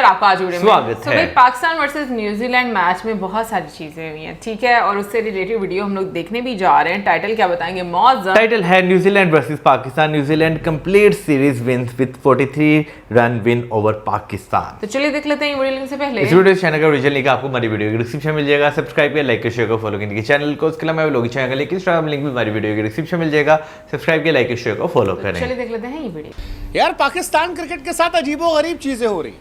आपका आज वीडियो में स्वागत तो है। भाई पाकिस्तान वर्सेस न्यूजीलैंड मैच में बहुत सारी चीजें हुई हैं, ठीक है, और उससे रिलेटेड वीडियो हम लोग देखने भी जा रहे हैं। टाइटल क्या बताएंगे मौज? टाइटल है New Zealand versus Pakistan. New Zealand complete series wins with 43 run win over Pakistan. तो चलिए देख लेते हैं वीडियो लिंक से पहले। इस वीडियो चैनल का ओरिजिनल लिंक आपको हमारी वीडियो की डिस्क्रिप्शन मिल जाएगा। सब्सक्राइब किया, लाइक शेयर को फॉलो करने के चैनल को। उसके अलावा लोग चैनल का लिंक इंस्टाग्राम लिंक भी हमारी वीडियो की डिस्क्रिप्शन मिल जाएगा। सब्सक्राइब किया, लाइक शेयर को फॉलो करें। चलिए देख लेते हैं ये वीडियो। यार पाकिस्तान क्रिकेट के साथ अजीबोगरीब चीजें हो रही।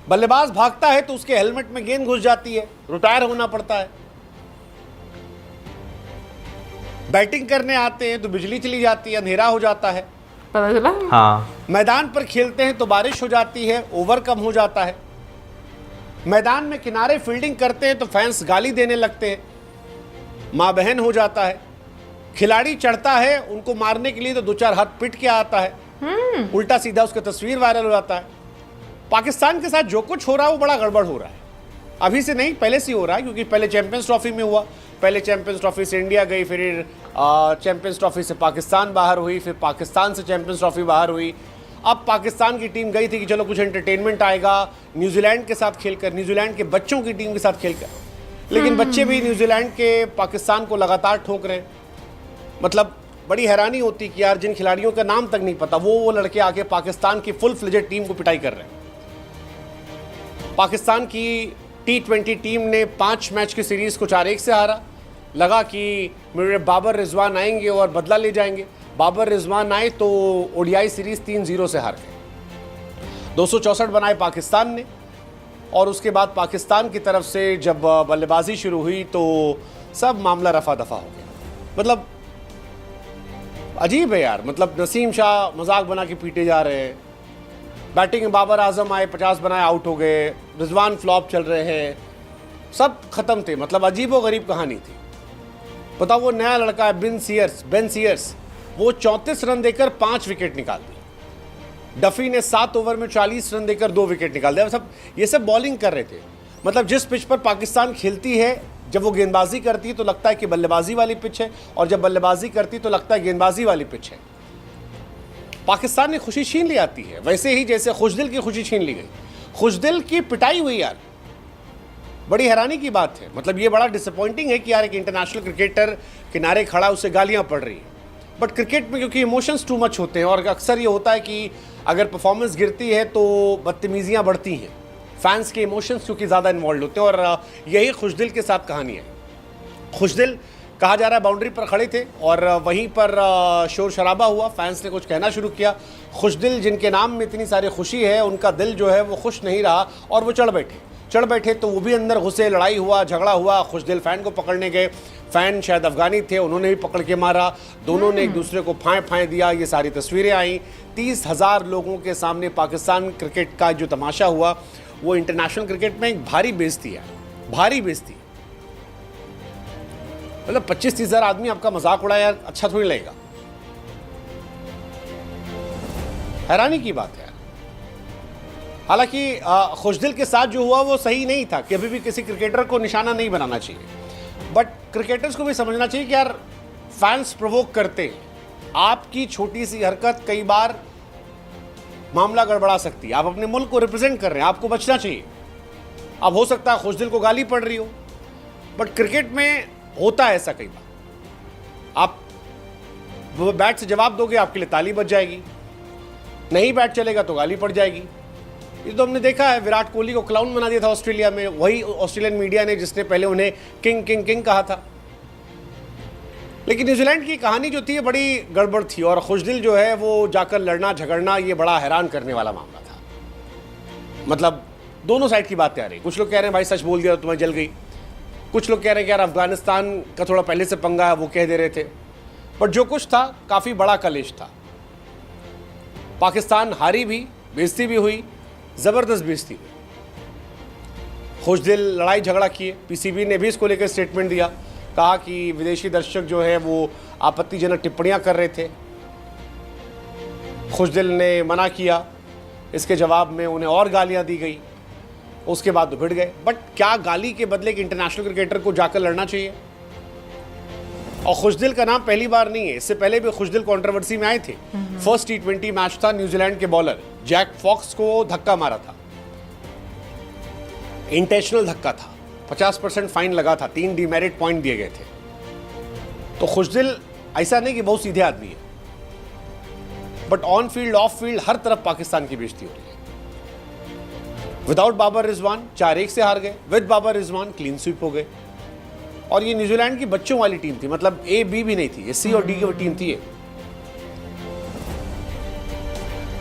बल्लेबाज भागता है तो उसके हेलमेट में गेंद घुस जाती है, रिटायर होना पड़ता है। बैटिंग करने आते हैं तो बिजली चली जाती है, अंधेरा हो जाता है। पता चला? हाँ, मैदान पर खेलते हैं तो बारिश हो जाती है, ओवर कम हो जाता है। मैदान में किनारे फील्डिंग करते हैं तो फैंस गाली देने लगते हैं, माँ बहन हो जाता है। खिलाड़ी चढ़ता है, उनको मारने के लिए तो दो चार हाथ पिट के आता है, उल्टा सीधा उसका तस्वीर वायरल हो जाता है। पाकिस्तान के साथ जो कुछ हो रहा है वो बड़ा गड़बड़ हो रहा है। अभी से नहीं, पहले से ही हो रहा है, क्योंकि पहले चैंपियंस ट्रॉफी में हुआ। पहले चैंपियंस ट्रॉफी से इंडिया गई, फिर चैंपियंस ट्रॉफी से पाकिस्तान बाहर हुई, फिर पाकिस्तान से चैंपियंस ट्रॉफी बाहर हुई। अब पाकिस्तान की टीम गई थी कि चलो कुछ एंटरटेनमेंट आएगा न्यूजीलैंड के साथ खेलकर, न्यूजीलैंड के बच्चों की टीम के साथ खेलकर। लेकिन बच्चे भी न्यूजीलैंड के पाकिस्तान को लगातार ठोक रहे हैं। मतलब बड़ी हैरानी होती कि यार जिन खिलाड़ियों का नाम तक नहीं पता वो लड़के आके पाकिस्तान की फुल फ्लेजेड टीम को पिटाई कर रहे हैं। पाकिस्तान की T20 टीम ने 5 मैच की सीरीज को 4-1 से हारा। लगा कि मेरे बाबर रिजवान आएंगे और बदला ले जाएंगे। बाबर रिजवान आए तो ओडीआई सीरीज 3-0 से हार गए। 264 बनाए पाकिस्तान ने, और उसके बाद पाकिस्तान की तरफ से जब बल्लेबाजी शुरू हुई तो सब मामला रफा दफा हो गया। मतलब अजीब है यार। मतलब नसीम शाह मजाक बना के पीटे जा रहे हैं। बैटिंग में बाबर आजम आए, 50 बनाए, आउट हो गए। रिजवान फ्लॉप चल रहे हैं, सब खत्म थे। मतलब अजीबोगरीब कहानी थी। बताओ, वो नया लड़का है बेन सीयर्स, वो 34 रन देकर 5 विकेट निकाल दिए। डफी ने 7 ओवर में 40 रन देकर 2 विकेट निकाल दिया। ये सब बॉलिंग कर रहे थे। मतलब जिस पिच पर पाकिस्तान खेलती है, जब वो गेंदबाजी करती है तो लगता है कि बल्लेबाजी वाली पिच है, और जब बल्लेबाजी करती है तो लगता है गेंदबाजी वाली पिच है। पाकिस्तान ने खुशी छीन ली आती है, वैसे ही जैसे खुशदिल की खुशी छीन ली गई। खुशदिल की पिटाई हुई यार, बड़ी हैरानी की बात है। मतलब ये बड़ा डिसअपॉइंटिंग है कि यार एक इंटरनेशनल क्रिकेटर किनारे खड़ा, उससे गालियां पड़ रही हैं। बट क्रिकेट में क्योंकि इमोशंस टू मच होते हैं, और अक्सर ये होता है कि अगर परफॉर्मेंस गिरती है तो बदतमीजियां बढ़ती हैं। फैंस के इमोशंस क्योंकि ज़्यादा इन्वॉल्व होते हैं, और यही खुशदिल के साथ कहानी है। खुशदिल कहा जा रहा है बाउंड्री पर खड़े थे और वहीं पर शोर शराबा हुआ, फैंस ने कुछ कहना शुरू किया। खुशदिल जिनके नाम में इतनी सारी खुशी है, उनका दिल जो है वो खुश नहीं रहा और वो चढ़ बैठे तो वो भी अंदर घुसे, लड़ाई हुआ, झगड़ा हुआ। खुशदिल फ़ैन को पकड़ने गए, फ़ैन शायद अफगानी थे, उन्होंने भी पकड़ के मारा। दोनों ने एक दूसरे को फाए दिया। ये सारी तस्वीरें आई। 30,000 लोगों के सामने पाकिस्तान क्रिकेट का जो तमाशा हुआ वो इंटरनेशनल क्रिकेट में एक भारी बेइज्जती है, भारी बेइज्जती। मतलब 25-30 हज़ार आदमी आपका मजाक उड़ाया यार, अच्छा थोड़ी लगेगा। हैरानी की बात है यार। हालांकि खुशदिल के साथ जो हुआ वो सही नहीं था, कभी भी किसी क्रिकेटर को निशाना नहीं बनाना चाहिए। बट क्रिकेटर्स को भी समझना चाहिए कि यार फैंस प्रोवोक करते हैं। आपकी छोटी सी हरकत कई बार मामला गड़बड़ा सकती है। आप अपने मुल्क को रिप्रेजेंट कर रहे हैं, आपको बचना चाहिए। अब हो सकता है खुशदिल को गाली पड़ रही हो, बट क्रिकेट में होता है ऐसा कई बार। आप बैट से जवाब दोगे, आपके लिए ताली बज जाएगी। नहीं बैट चलेगा तो गाली पड़ जाएगी। ये तो हमने देखा है, विराट कोहली को क्लाउन बना दिया था ऑस्ट्रेलिया में, वही ऑस्ट्रेलियन मीडिया ने जिसने पहले उन्हें किंग कहा था। लेकिन न्यूजीलैंड की कहानी जो थी बड़ी गड़बड़ थी, और खुशदिल जो है वो जाकर लड़ना झगड़ना, ये बड़ा हैरान करने वाला मामला था। मतलब दोनों साइड की बातें आ रही। कुछ लोग कह रहे हैं भाई सच बोल दिया तो तुम्हें जल गई। कुछ लोग कह रहे हैं कि यार अफगानिस्तान का थोड़ा पहले से पंगा है, वो कह दे रहे थे। बट जो कुछ था काफ़ी बड़ा कलेश था। पाकिस्तान हारी भी, बेइज्जती भी हुई, ज़बरदस्त बेइज्जती हुई। खुशदिल लड़ाई झगड़ा किए। पीसीबी ने भी इसको लेकर स्टेटमेंट दिया, कहा कि विदेशी दर्शक जो है वो आपत्तिजनक टिप्पणियां कर रहे थे। खुशदिल ने मना किया, इसके जवाब में उन्हें और गालियां दी गई। उसके बाद तो भिड़ गए। बट क्या गाली के बदले एक इंटरनेशनल क्रिकेटर को जाकर लड़ना चाहिए? और खुशदिल का नाम पहली बार नहीं है, इससे पहले भी खुशदिल कंट्रोवर्सी में आए थे। फर्स्ट T20 मैच था, न्यूजीलैंड के बॉलर जैक फॉक्स को धक्का मारा था। इंटेंशनल धक्का था, 50% फाइन लगा था, 3 डीमेरिट पॉइंट दिए गए थे। तो खुशदिल ऐसा नहीं कि बहुत सीधे आदमी है, but on field off field हर तरफ पाकिस्तान की बेइज्जती हो रही है। विदाउट बाबर रिजवान 4-1 से हार गए, with Babar Rizwan clean sweep हो गए। और ये न्यूजीलैंड की बच्चों वाली टीम थी, मतलब A B भी नहीं थी, ये C और D की टीम थी ये।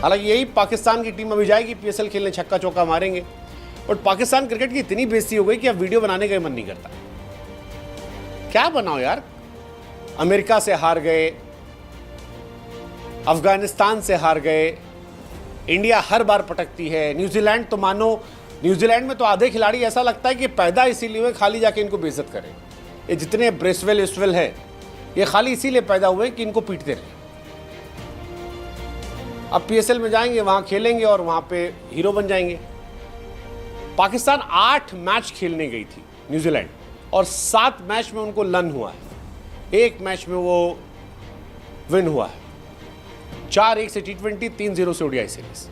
हालांकि यही पाकिस्तान की टीम अभी जाएगी PSL खेलने, छक्का चौका मारेंगे, बट पाकिस्तान क्रिकेट की इतनी बेइज्जती हो गई कि अब वीडियो बनाने का मन नहीं करता। क्या बनाओ यार, अमेरिका से हार गए, अफगानिस्तान से हार गए, इंडिया हर बार पटकती है, न्यूजीलैंड तो मानो, न्यूजीलैंड में तो आधे खिलाड़ी ऐसा लगता है कि पैदा इसीलिए हुए खाली जाके इनको बेइज्जत करें। ये जितने ब्रेसवेल इस्वेल है ये खाली इसीलिए पैदा हुए कि इनको पीटते रहे। अब PSL में जाएंगे, वहां खेलेंगे और वहां पे हीरो बन जाएंगे। पाकिस्तान 8 मैच खेलने गई थी न्यूजीलैंड, और 7 मैच में उनको लन हुआ है, 1 मैच में वो विन हुआ है। 4-1 से T20, 3-0 से ODI सीरीज।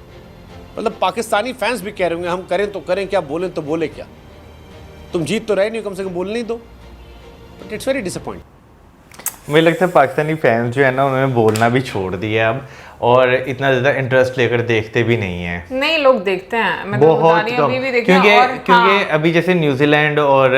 मतलब पाकिस्तानी फैंस भी कह रहे होंगे हम करें तो करें क्या, बोलें तो बोले क्या, तुम जीत तो रहे नहीं, कम से कम बोलने ही दो। But it's very disappointing. मुझे लगता है पाकिस्तानी फैंस जो है ना, उन्होंने बोलना भी छोड़ दिया अब, और इतना ज़्यादा इंटरेस्ट लेकर देखते भी नहीं है। नहीं, लोग देखते हैं, मैं तो बता रही हूं, अभी भी देखते हैं। और क्योंकि अभी जैसे न्यूजीलैंड और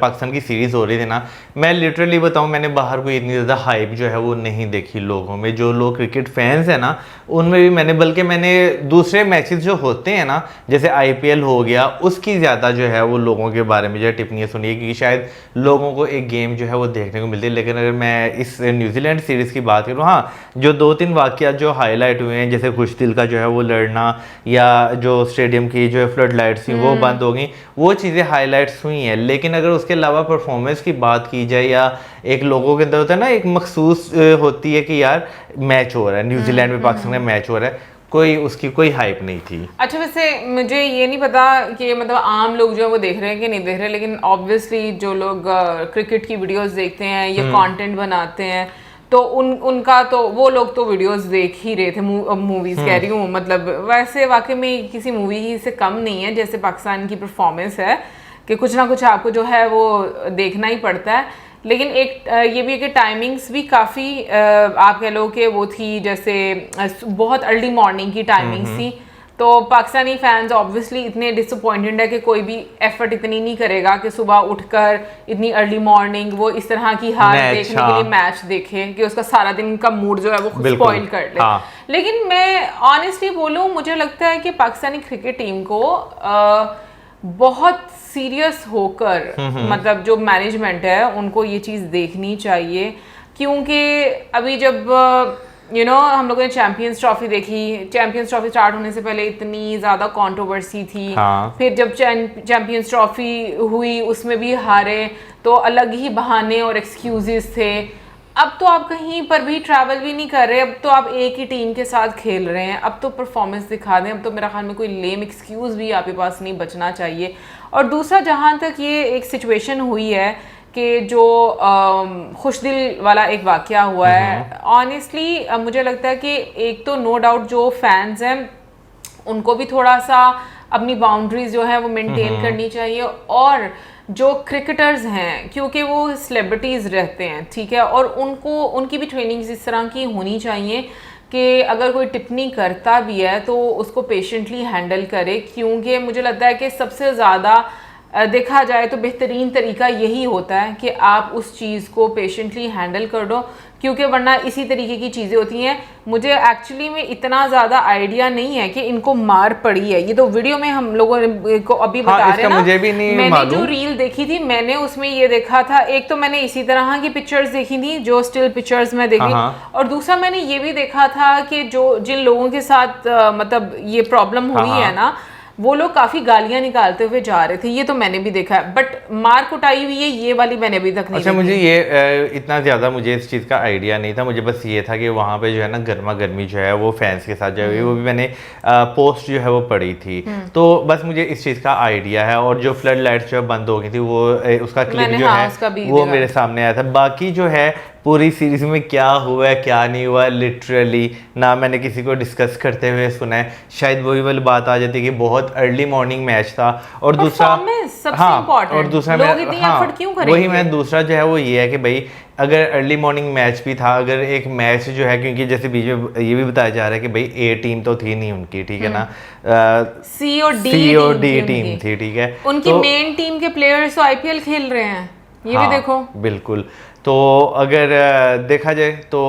पाकिस्तान की सीरीज हो रही थी ना, मैं लिटरली बताऊं, मैंने बाहर कोई इतनी ज़्यादा हाइप जो है वो नहीं देखी लोगों में, जो लोग क्रिकेट फैंस हैं ना उनमें भी मैंने, बल्कि मैंने दूसरे मैचेस जो होते हैं ना, जैसे IPL हो गया, उसकी ज़्यादा जो है वो लोगों के बारे में जो है टिप्पणियाँ सुनी है, क्योंकि शायद लोगों को एक गेम जो है वो देखने को मिलती है। लेकिन अगर मैं इस न्यूजीलैंड सीरीज़ की बात करूँ, हाँ, जो 2-3 वाक़यात जो हाईलाइट हुए हैं, जैसे खुशदिल का जो है वो लड़ना, या जो स्टेडियम की जो है फ्लड लाइट्स थी वो बंद हो गई, वो चीज़ें हाईलाइट्स हुई हैं। लेकिन अगर उसके अलावा परफॉर्मेंस की बात की जाए, या एक लोगों के अंदर होता है ना, एक मखसूस होती है कि यार मैच हो रहा है, न्यूजीलैंड में पाकिस्तान में मैच हो रहा है, कोई उसकी कोई हाइप नहीं थी। अच्छा, वैसे मुझे ये नहीं पता कि मतलब आम लोग जो है वो देख रहे हैं कि नहीं देख रहे, लेकिन ऑब्वियसली जो लोग क्रिकेट की वीडियोस देखते हैं या कंटेंट बनाते हैं, तो उनका तो वो लोग तो वीडियोस देख ही रहे थे, मूवीज कह रही हूँ, मतलब वैसे वाकई में किसी मूवी ही से कम नहीं है जैसे पाकिस्तान की परफॉर्मेंस है, कि कुछ ना कुछ आपको जो है वो देखना ही पड़ता है। लेकिन एक ये भी है कि टाइमिंग्स भी काफ़ी आप कह लो कि वो थी, जैसे बहुत अर्ली मॉर्निंग की टाइमिंग्स थी, तो पाकिस्तानी फैंस ऑब्वियसली इतने डिसअपॉइंटेड है कि कोई भी एफर्ट इतनी नहीं करेगा कि सुबह उठकर इतनी अर्ली मॉर्निंग वो इस तरह की हार देखने के लिए मैच देखे कि उसका सारा दिन का मूड जो है वो खुद स्पॉइल कर ले। लेकिन मैं ऑनेस्टली बोलूँ, मुझे लगता है कि पाकिस्तानी क्रिकेट टीम को बहुत सीरियस होकर, मतलब जो मैनेजमेंट है उनको ये चीज़ देखनी चाहिए, क्योंकि अभी जब हम लोगों ने चैंपियंस ट्रॉफी देखी, चैंपियंस ट्रॉफी स्टार्ट होने से पहले इतनी ज़्यादा कंट्रोवर्सी थी। फिर जब चैंपियंस ट्रॉफी हुई उसमें भी हारे, तो अलग ही बहाने और एक्सक्यूजेस थे। अब तो आप कहीं पर भी ट्रैवल भी नहीं कर रहे, अब तो आप एक ही टीम के साथ खेल रहे हैं, अब तो परफॉर्मेंस दिखा दें, अब तो मेरा ख्याल में कोई लेम एक्सक्यूज़ भी आपके पास नहीं बचना चाहिए। और दूसरा, जहाँ तक ये एक सिचुएशन हुई है कि जो खुशदिल वाला एक वाकया हुआ है, ऑनेस्टली मुझे लगता है कि एक तो नो डाउट जो फैंस हैं उनको भी थोड़ा सा अपनी बाउंड्रीज जो है वो मेंटेन करनी चाहिए, और जो क्रिकेटर्स हैं क्योंकि वो सेलिब्रिटीज़ रहते हैं, ठीक है, और उनकी भी ट्रेनिंग इस तरह की होनी चाहिए कि अगर कोई टिप्पणी करता भी है तो उसको पेशेंटली हैंडल करे, क्योंकि मुझे लगता है कि सबसे ज़्यादा देखा जाए तो बेहतरीन तरीका यही होता है कि आप उस चीज़ को पेशेंटली हैंडल कर दो, क्योंकि वरना इसी तरीके की चीज़ें होती हैं। मुझे एक्चुअली में इतना ज़्यादा आइडिया नहीं है कि इनको मार पड़ी है, ये तो वीडियो में हम लोगों को अभी बता रहे हैं ना, मुझे भी नहीं मैंने जो रील देखी थी मैंने उसमें ये देखा था, एक तो मैंने इसी तरह की पिक्चर्स देखी थी जो स्टिल पिक्चर्स में देखी, और दूसरा मैंने ये भी देखा था कि जो जिन लोगों के साथ मतलब ये प्रॉब्लम हुई है ना, वो लोग काफी गालियां निकालते हुए जा रहे थे, ये तो मैंने भी देखा है, बट मार कुटाई हुई है ये वाली मैंने अभी तक नहीं अच्छा, मुझे ये इतना ज़्यादा मुझे इस चीज़ का आइडिया नहीं था, मुझे बस ये था कि वहाँ पे जो है ना गर्मा गर्मी जो है वो फैंस के साथ जो है वो भी मैंने पोस्ट जो है वो पढ़ी थी, तो बस मुझे इस चीज़ का आइडिया है। और जो फ्लड लाइट्स जो है बंद हो गई थी वो उसका क्लिप जो है वो मेरे सामने आया था। बाकी जो है पूरी सीरीज में क्या हुआ है क्या नहीं हुआ, लिटरली ना मैंने किसी को डिस्कस करते हुए सुना है। शायद वही वाली बात आ जाती है कि बहुत अर्ली मॉर्निंग मैच था, और दूसरा और दूसरा वही मैं दूसरा जो है वो ये है कि भाई अगर अर्ली मॉर्निंग मैच भी था, अगर एक मैच जो है, क्योंकि जैसे बीच में ये भी बताया जा रहा है कि भाई ए टीम तो थी नहीं उनकी, ठीक है ना, सी और डी टीम थी, ठीक है, उनकी मेन टीम के प्लेयर्स तो आईपीएल खेल रहे हैं, ये भी देखो। बिल्कुल। तो अगर देखा जाए तो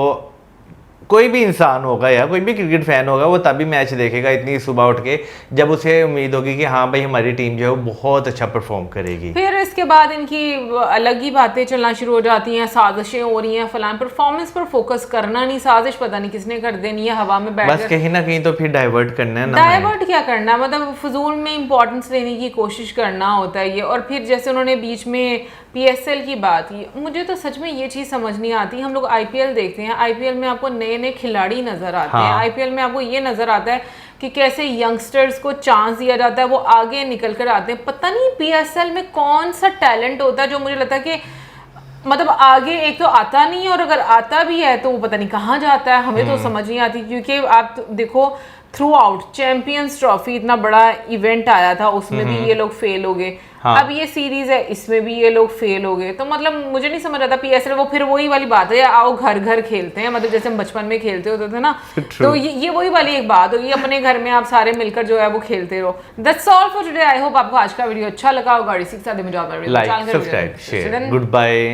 कोई भी इंसान होगा या कोई भी क्रिकेट फैन होगा वो तभी मैच देखेगा इतनी सुबह उठ के जब उसे उम्मीद होगी कि हाँ भाई हमारी टीम जो है वो बहुत अच्छा परफॉर्म करेगी। फिर इसके बाद इनकी अलग ही बातें चलना शुरू हो जाती हैं, साजिशें हो रही हैं, फलान परफॉर्मेंस पर फोकस करना नहीं, साजिश पता नहीं किसने कर देनी है हवा में बैठ बस कहीं ना कहीं तो फिर डाइवर्ट करना है ना। डाइवर्ट क्या करना है, मतलब फजूल में इंपॉर्टेंस लेने की कोशिश करना होता है ये। और फिर जैसे उन्होंने बीच में पीएसएल की बात की, मुझे तो सच में ये चीज़ समझ नहीं आती। हम लोग आईपीएल देखते हैं, आईपीएल में आपको नए नए खिलाड़ी नजर आते हैं, आईपीएल में आपको ये नजर आता है कि कैसे यंगस्टर्स को चांस दिया जाता है, वो आगे निकल कर आते हैं। पता नहीं पीएसएल में कौन सा टैलेंट होता है जो मुझे लगता है कि मतलब आगे एक तो आता नहीं है, और अगर आता भी है तो वो पता नहीं कहाँ जाता है, हमें तो समझ नहीं आती। क्योंकि आप देखो थ्रू आउट चैंपियंस ट्रॉफी इतना बड़ा इवेंट आया था, उसमें भी ये लोग फेल हो गए। अब ये सीरीज है, इसमें भी ये लोग फेल हो गए। तो मतलब मुझे नहीं समझ आता पीएसएल, वो फिर वही वाली बात है, आओ घर घर खेलते हैं, मतलब जैसे हम बचपन में खेलते होते थे ना। तो ये वही वाली एक बात होगी, अपने घर में आप सारे मिलकर जो है वो खेलते रहो। That's all for today. I hope आपको आज का वीडियो अच्छा लगा होगा। इसी के साथ like subscribe share, good bye.